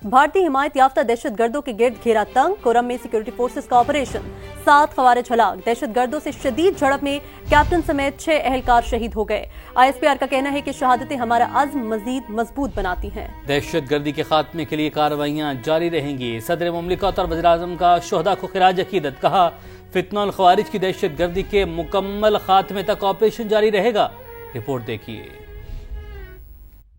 بھارتی حمایت یافتہ دہشت گردوں کے گرد گھیرا تنگ، کورم میں سیکورٹی فورسز کا آپریشن، 7 خوارج ہلاک۔ دہشت گردوں سے شدید جھڑپ میں کیپٹن سمیت 6 اہلکار شہید ہو گئے۔ ISPR کا کہنا ہے کہ شہادتیں ہمارا عزم مزید مضبوط بناتی ہیں۔ دہشت گردی کے خاتمے کے لیے کارروائیاں جاری رہیں گی۔ صدر مملکت اور وزیراعظم کا شہداء کو خراج عقیدت، کہا فتنہ الخوارج کی دہشت گردی کے مکمل خاتمے تک آپریشن جاری رہے گا۔ رپورٹ دیکھیے۔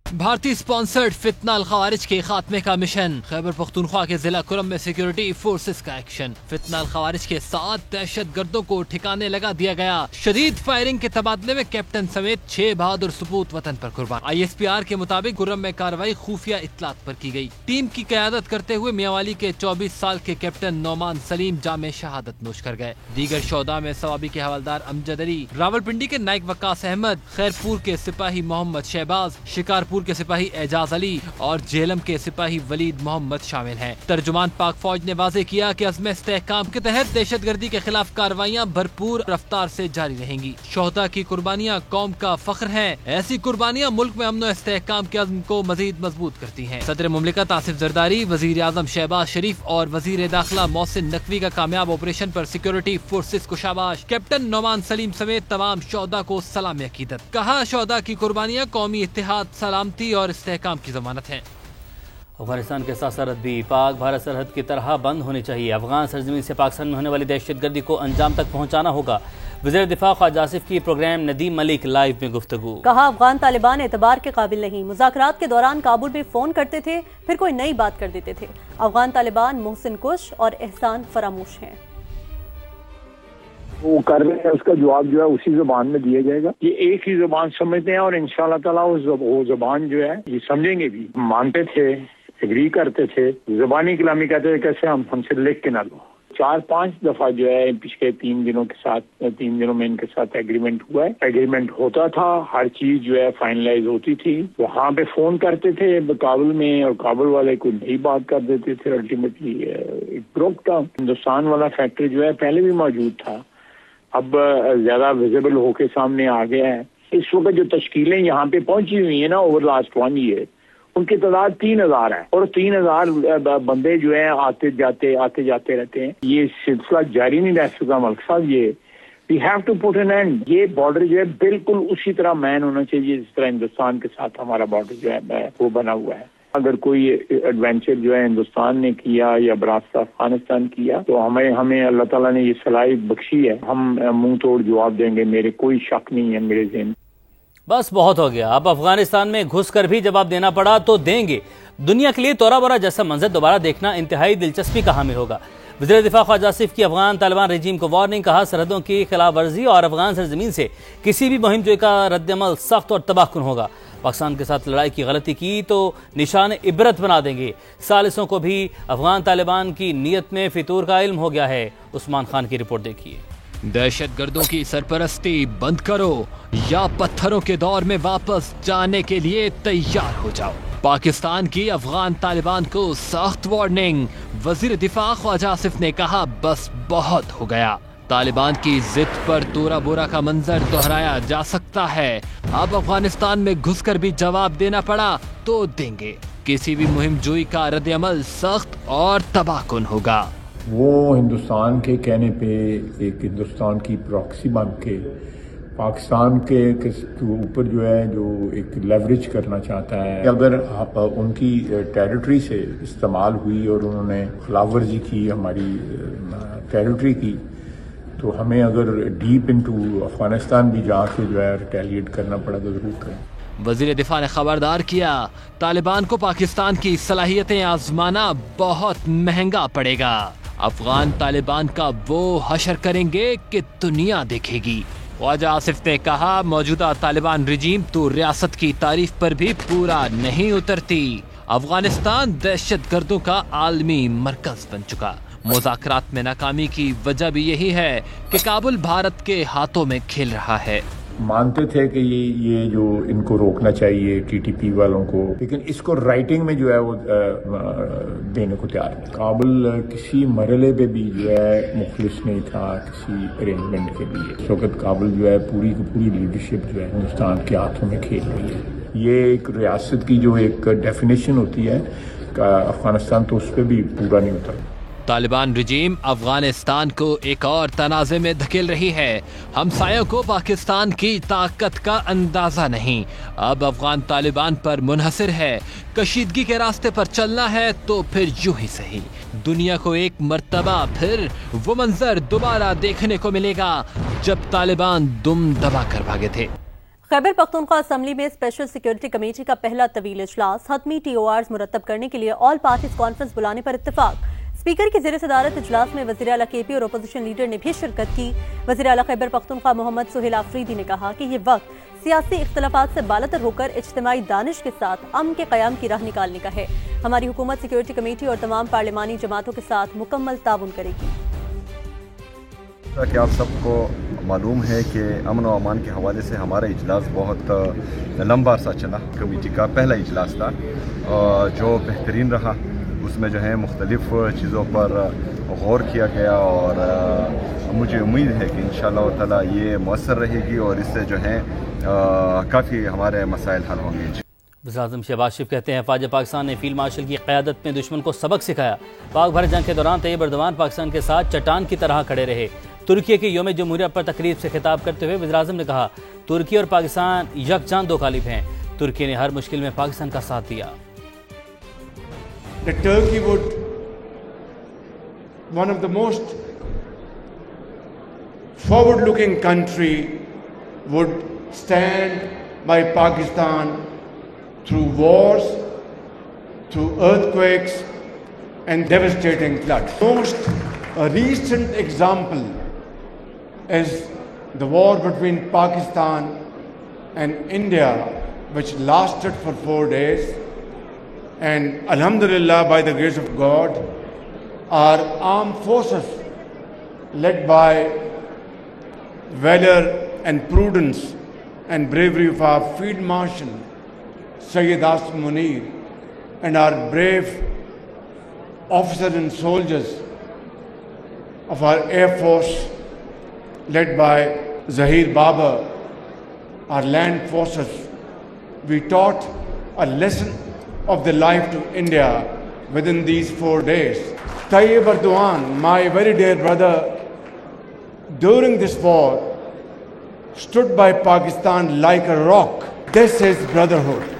بھارتی سپانسرڈ فتنہ الخوارج کے خاتمے کا مشن، خیبر پختونخوا کے ضلع کورم میں سیکورٹی فورسز کا ایکشن، فتنہ الخوارج کے 7 دہشت گردوں کو ٹھکانے لگا دیا گیا۔ شدید فائرنگ کے تبادلے میں کیپٹن سمیت 6 بہادر سپوت وطن پر قربان۔ ISPR کے مطابق کورم میں کارروائی خفیہ اطلاعات پر کی گئی۔ ٹیم کی قیادت کرتے ہوئے میاوالی کے 24 سال کے کیپٹن نعمان سلیم جام شہادت نوش کر گئے۔ دیگر شہداء میں ثوابی کے حوالدار امجد علی، راولپنڈی کے نائک وقاص احمد، خیرپور کے سپاہی محمد شہباز، شکارپور کے سپاہی اعجاز علی اور جہلم کے سپاہی ولید محمد شامل ہیں۔ ترجمان پاک فوج نے واضح کیا کہ عزم استحکام کے تحت دہشت گردی کے خلاف کارروائیاں بھرپور رفتار سے جاری رہیں گی۔ شہداء کی قربانیاں قوم کا فخر ہیں، ایسی قربانیاں ملک میں امن و استحکام کے عزم کو مزید مضبوط کرتی ہیں۔ صدر مملکت آصف زرداری، وزیر اعظم شہباز شریف اور وزیر داخلہ محسن نقوی کا کامیاب آپریشن پر سیکورٹی فورسز کو شاباش۔ کیپٹن نعمان سلیم سمیت تمام شہداء کو سلام عقیدت، کہا شہداء کی قربانیاں قومی اتحاد، سلامتی اور استحکام کی ضمانت ہیں۔ افغانستان کے ساتھ سرحد بھی پاک بھارت سرحد کی طرح بند ہونی چاہیے۔ افغان سرزمین سے پاکستان میں ہونے والی دہشت گردی کو انجام تک پہنچانا ہوگا۔ وزیر دفاع خواجہ آصف کی پروگرام ندیم ملک لائیو میں گفتگو، کہا افغان طالبان اعتبار کے قابل نہیں، مذاکرات کے دوران کابل میں فون کرتے تھے، پھر کوئی نئی بات کر دیتے تھے۔ افغان طالبان محسن کش اور احسان فراموش ہیں۔ وہ کر رہے ہیں، اس کا جواب جو ہے اسی زبان میں دیا جائے گا۔ یہ ایک ہی زبان سمجھتے ہیں اور انشاءاللہ تعالیٰ وہ زبان جو ہے یہ سمجھیں گے بھی۔ مانتے تھے، ایگری کرتے تھے، زبانی کلامی کہتے تھے کیسے ہم سے لکھ کے نہ لو۔ 4-5 دفعہ جو ہے پچھلے 3 دنوں میں ان کے ساتھ ایگریمنٹ ہوا ہے۔ ایگریمنٹ ہوتا تھا، ہر چیز جو ہے فائنلائز ہوتی تھی۔ وہاں پہ فون کرتے تھے کابل میں اور کابل والے کوئی نئی بات کر دیتے تھے۔ الٹیمیٹلی گروپ کا ہندوستان والا فیکٹر جو ہے پہلے بھی موجود تھا، اب زیادہ ویزیبل ہو کے سامنے آ گیا ہے۔ اس وقت جو تشکیلیں یہاں پہ پہنچی ہوئی ہیں نا اوور لاسٹ 1 ایئر، ان کی تعداد 3000 ہے اور 3000 بندے جو ہیں آتے جاتے رہتے ہیں۔ یہ سلسلہ جاری نہیں رہ سکتا ملک صاحب۔ یہ we have to put an end. یہ بارڈر جو ہے بالکل اسی طرح مین ہونا چاہیے جس طرح ہندوستان کے ساتھ ہمارا بارڈر جو ہے وہ بنا ہوا ہے۔ اگر کوئی ایڈونچر جو ہے ہندوستان نے کیا یا براستہ افغانستان کیا تو ہمیں اللہ تعالیٰ نے یہ صلاحیت بخشی ہے، ہم منہ توڑ جواب دیں گے، میرے کوئی شک نہیں ہے میرے ذہن۔ بس بہت ہو گیا، اب افغانستان میں گھس کر بھی جواب دینا پڑا تو دیں گے۔ دنیا کے لیے تورا بورا جیسا منظر دوبارہ دیکھنا انتہائی دلچسپی کا حامل ہوگا۔ وزیر دفاع خواجہ آصف کی افغان طالبان رجیم کو وارننگ، کہا سرحدوں کی خلاف ورزی اور افغان سرزمین سے کسی بھی مہم جوئی کا رد عمل سخت اور تباہ کن ہوگا۔ پاکستان کے ساتھ لڑائی کی غلطی کی تو نشان عبرت بنا دیں گے۔ ثالثوں کو بھی افغان طالبان کی نیت میں فطور کا علم ہو گیا ہے۔ عثمان خان کی رپورٹ دیکھیے۔ دہشت گردوں کی سرپرستی بند کرو یا پتھروں کے دور میں واپس جانے کے لیے تیار ہو جاؤ۔ پاکستان کی افغان طالبان کو سخت وارننگ، وزیر دفاع خواجہ آصف نے کہا بس بہت ہو گیا۔ طالبان کی ضد پر تورا بورا کا منظر دہرایا جا سکتا ہے، اب افغانستان میں گھس کر بھی جواب دینا پڑا تو دیں گے۔ کسی بھی مہم جوئی کا رد عمل سخت اور تباہ کن ہوگا۔ وہ ہندوستان کے کہنے پہ ایک ہندوستان کی پراکسی بن کے پاکستان کے اوپر جو ہے جو ایک لیوریج کرنا چاہتا ہے، اگر ان کی ٹیریٹری سے استعمال ہوئی اور انہوں نے خلاف ورزی کی ہماری ٹیریٹری کی، تو ہمیں اگر ڈیپ انٹو افغانستان بھی جا کے جو ہے ریٹیلیٹ کرنا پڑا تو ضرور کریں۔ وزیر دفاع نے خبردار کیا طالبان کو پاکستان کی صلاحیتیں آزمانا بہت مہنگا پڑے گا۔ افغان طالبان کا وہ حشر کریں گے کہ دنیا دیکھے گی۔ خواجہ آصف نے کہا موجودہ طالبان رجیم تو ریاست کی تعریف پر بھی پورا نہیں اترتی۔ افغانستان دہشت گردوں کا عالمی مرکز بن چکا۔ مذاکرات میں ناکامی کی وجہ بھی یہی ہے کہ کابل بھارت کے ہاتھوں میں کھیل رہا ہے۔ مانتے تھے کہ یہ جو ان کو روکنا چاہیے ٹی ٹی پی والوں کو، لیکن اس کو رائٹنگ میں جو ہے وہ دینے کو تیار نہیں۔ کابل کسی مرحلے پہ بھی جو ہے مخلص نہیں تھا کسی ارینجمنٹ کے لیے۔ اس وقت کابل جو ہے پوری کی پوری لیڈرشپ جو ہے ہندوستان کے ہاتھوں میں کھیل رہی ہے۔ یہ ایک ریاست کی جو ایک ڈیفینیشن ہوتی ہے अफगानिस्तान तो उस पर भी पूरा नहीं उतरा। तालिबान रजीम अफगानिस्तान को एक और तनाज़े में धकेल रही है। हमसायों को पाकिस्तान की ताकत का अंदाजा नहीं। अब अफगान तालिबान पर मुनहसर है। कशीदगी के रास्ते पर चलना है तो फिर यूं ही सही दुनिया को एक मर्तबा फिर वो मंजर दोबारा देखने को मिलेगा जब तालिबान दुम दबा कर भागे थे। खैबर पख्तूनख्वा असम्बली में स्पेशल सिक्योरिटी कमेटी का पहला तवील इजलास हतमी TORs मुरतब करने के लिए ऑल पार्टीज कॉन्फ्रेंस बुलाने पर इत्तेफाक। स्पीकर की ज़ेर सदारत इजलास में वज़ीर आला KP और अपोजिशन लीडर ने भी शिरकत की। वज़ीर आला खैबर पख्तूनख्वा मोहम्मद सुहेल आफरीदी ने कहा कि ये वक्त सियासी इख्तलाफात से बालातर होकर इज्तिमाई दानिश के साथ अमन के क़याम की राह निकालने का है। हमारी हुकूमत सिक्योरिटी कमेटी और तमाम पार्लिमानी जमातों के साथ मुकम्मल ताउन करेगी। कि आप सबको मालूम है कि अमन व अमान के हवाले से हमारा इजलास बहुत लंबा अरसा चला। कमेटी का पहला इजलास था जो बेहतरीन रहा। उसमें जो है मुख्तलिफ चीज़ों पर गौर किया गया और मुझे उम्मीद है कि इंशाअल्लाह ताला ये मौसर रहेगी और इससे जो है काफ़ी हमारे मसाइल हल होंगे। वज़ीर-ए-आज़म शहबाज शरीफ कहते हैं फ़ौज पाकिस्तान ने फील्ड मार्शल की क़यादत में दुश्मन को सबक सिखाया। पाक भारत जंग के दौरान तैयब एर्दोगान पाकिस्तान के साथ चट्टान की तरह खड़े रहे। तुर्की के यौम जमहूरिया पर तकरीब से खिताब करते हुए वज़ीर-ए-आज़म ने कहा तुर्की और पाकिस्तान यकजान दो कालिब हैं। तुर्की ने हर मुश्किल में पाकिस्तान का साथ दिया। That Turkey would, one of the most forward-looking country, would stand by Pakistan through wars, through earthquakes and devastating floods. Most recent example is the war between Pakistan and India, which lasted for 4 days. And alhamdulillah, by the grace of God, our armed forces, led by valor and prudence and bravery of our Field Marshal, Sayyid Asim Munir, and our brave officers and soldiers of our Air Force, led by Zahir Baba, our land forces, we taught a lesson of the life to India within these 4 days. Tayyip Erdogan, my very dear brother, during this war, stood by Pakistan like a rock. This is brotherhood.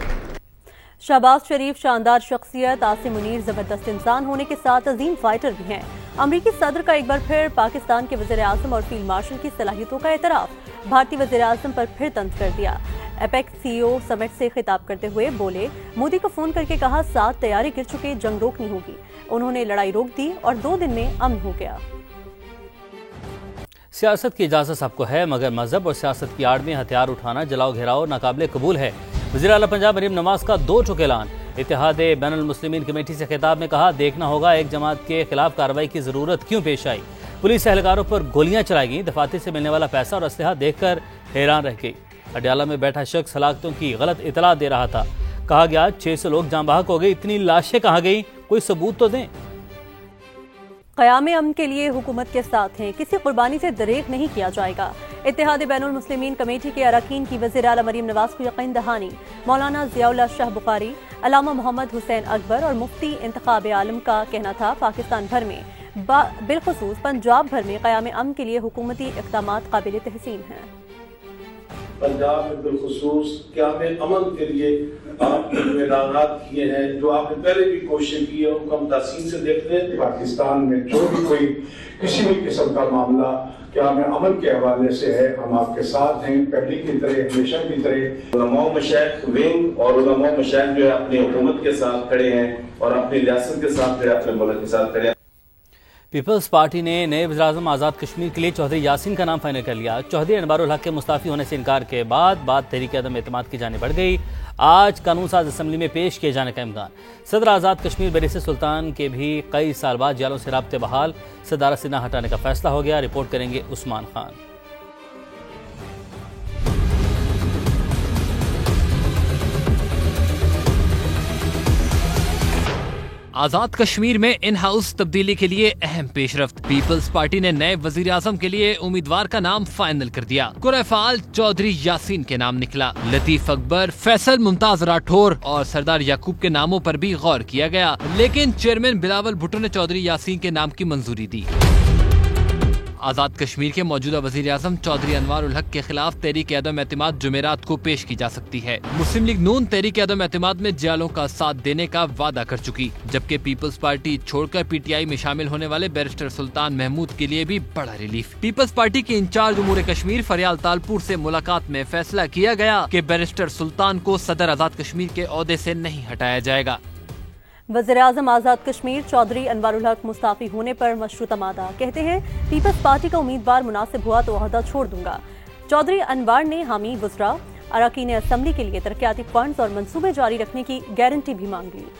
Shahbaz शरीफ शानदार शख्सियत, आसिम मुनीर जबरदस्त इंसान होने के साथ अजीम fighter भी हैं। अमरीकी सदर का एक बार फिर पाकिस्तान के वज़ीर आज़म और फील्ड मार्शल की सलाहियतों का एतराफ़। भारतीय वज़ीर आज़म पर फिर तंज कर दिया। एपेक CEO समिट से खिताब करते हुए बोले मोदी को फोन करके कहा 7 तैयारी गिर चुके, जंग रोकनी होगी। उन्होंने लड़ाई रोक दी और 2 दिन में अमन हो गया। सियासत की इजाज़त सबको है मगर मजहब और सियासत की आड़ में हथियार उठाना जलाओ घेराव नाकाबिले कबूल है। वज़ीर आला पंजाब मरीम नवाज का 2 टूक ऐलान। इत्तेहाद बैनुल मुस्लिमीन कमेटी से खिताब में कहा देखना होगा एक जमात के खिलाफ कार्रवाई की ज़रूरत क्यों पेश आई। पुलिस एहलकारों पर गोलियां चलाई गईं। दफातर से मिलने वाला पैसा और असलहा देखकर हैरान रह गई। अडयाला में बैठा शख्स हलाकतों की गलत इतला दे रहा था। कहा गया 600 लोग जाँ बहक हो गए। इतनी लाशें कहाँ गई, कोई सबूत तो दें। क़याम अमन के लिए हुकूमत के साथ हैं, किसी कुर्बानी से दरेग नहीं किया जाएगा। इत्तेहाद बैनुल मुस्लिमीन कमेटी के अरकान की वज़ीर आला मरीम नवाज को यकीन दहानी। मौलाना ज़ियाउल्लाह शाह बुखारी, अल्लामा मोहम्मद हुसैन अकबर और मुफ्ती इंतखाब आलम का कहना था पाकिस्तान भर में बिलखुसूस पंजाब भर में क़याम अमन के लिए हुकूमती इक़दामात काबिल तहसीन हैं। पंजाब में बिलखुसूस क़याम अमन के लिए आपने जो ऐलानात किए हैं, जो आपने पहले भी कोशिश की है, उनको हम तहसीन से देखते हैं। पाकिस्तान में जो भी कोई किसी भी किस्म का मामला क़याम अमन के हवाले से है, हम आपके साथ हैं। पहले की तरह, हमेशा की तरह उलमा मशाइख विंग और उलमा मशाइख जो है अपनी हुकूमत के साथ खड़े हैं और अपनी रियासत के साथ खड़े, अपने मुल्क के साथ खड़े हैं। पीपल्स पार्टी ने नए वज़ीर-ए-आज़म आज़ाद कश्मीर के लिए चौधरी यासीन का नाम फाइनल कर लिया। चौधरी अनवारुल हक के मुस्ताफ़ी होने से इनकार के बाद तहरीक अदम एतमाद की जाने बढ़ गई। आज कानून साज असम्बली में पेश किए जाने का इम्कान। सदर आज़ाद कश्मीर बैरिस्टर सुल्तान के भी कई साल बाद जेलों से राब्ते बहाल, सदारत से न हटाने का फैसला हो गया। रिपोर्ट करेंगे उस्मान खान। आजाद कश्मीर में इन हाउस तब्दीली के लिए अहम पेशरफ्त। पीपल्स पार्टी ने नए वजीर आजम के लिए उम्मीदवार का नाम फाइनल कर दिया। कुरैफाल चौधरी यासीन के नाम निकला। लतीफ अकबर, फैसल मुमताज राठौर और सरदार याकूब के नामों पर भी गौर किया गया, लेकिन चेयरमैन बिलावल भुट्टो ने चौधरी यासीन के नाम की मंजूरी दी। आजाद कश्मीर के मौजूदा वजीर आजम चौधरी अनवार उल हक के खिलाफ तहरीक अदम एतमाद जुमेरात को पेश की जा सकती है। मुस्लिम लीग नून तहरीक अदम एतमाद में जियालों का साथ देने का वादा कर चुकी, जबकि पीपल्स पार्टी छोड़कर पीटीआई में शामिल होने वाले बैरिस्टर सुल्तान महमूद के लिए भी बड़ा रिलीफ। पीपल्स पार्टी के इंचार्ज उमूर कश्मीर फरियाल तालपुर से मुलाकात में फैसला किया गया कि बैरिस्टर सुल्तान को सदर आजाद कश्मीर के ओहदे से नहीं हटाया जाएगा। वज़ीर-ए-आज़म आज़ाद कश्मीर चौधरी अनवार उल हक मुस्ताफ़ी होने पर मशरूत मादा, कहते हैं पीपल्स पार्टी का उम्मीदवार मुनासिब हुआ तो ओहदा छोड़ दूंगा। चौधरी अनवार ने हामी वज़रा अरकान असम्बली के लिए तरक्याती फंड्स और मंसूबे जारी रखने की गारंटी भी मांग ली।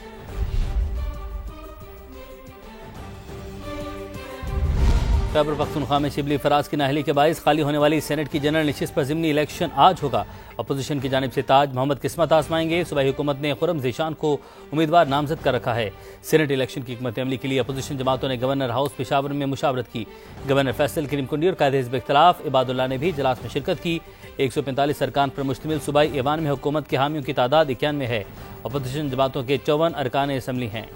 खैबर पख्तूनख्वा में शिबली फराज की नाअहली के बाइस खाली होने वाली सेनेट की जनरल नशिस्त पर ज़िमनी इलेक्शन आज होगा। अपोजिशन की जानिब से ताज मोहम्मद किस्मत आजमाएंगे। सूबाई हुकूमत ने खुरम ज़ीशान को उम्मीदवार नामजद कर रखा है। सेनेट इलेक्शन की हिकमत अमली के लिए अपोजिशन जमातों ने गवर्नर हाउस पेशावर में मुशावरत की। गवर्नर फैसल करीम कुंडी और कायदे हिज़्ब इख्तिलाफ इबादुल्लाह ने भी इजलास में शिरकत की। 145 अरकान पर मुश्तमिल सूबाई ऐवान में हुकूमत के हामियों की तादाद 91 है। अपोजिशन जमातों के 54 अरकान असम्बली हैं।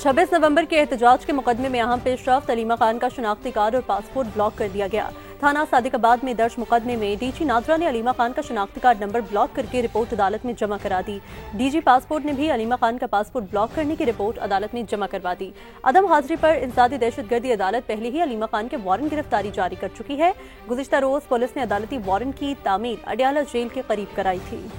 26 नवंबर के एहतजाज के मुकदमे में अहम पेशरफ्त, अलीमा खान का शनाख्ती कार्ड और पासपोर्ट ब्लॉक कर दिया गया। थाना सादिकाबाद में दर्ज मुकदमे में डीजी नादरा ने अलीमा खान का शनाख्ती कार्ड नंबर ब्लॉक करके रिपोर्ट अदालत में जमा करा दी। डीजी पासपोर्ट ने भी अलीमा खान का पासपोर्ट ब्लॉक करने की रिपोर्ट अदालत में जमा करवा दी। अदम हाजिरी पर इंसदादी दहशतगर्दी अदालत पहले ही अलीमा खान के वारंट गिरफ्तारी जारी कर चुकी है। गुज़िश्ता रोज पुलिस ने अदालती वारंट की तामील अडियाला जेल के करीब कराई थी।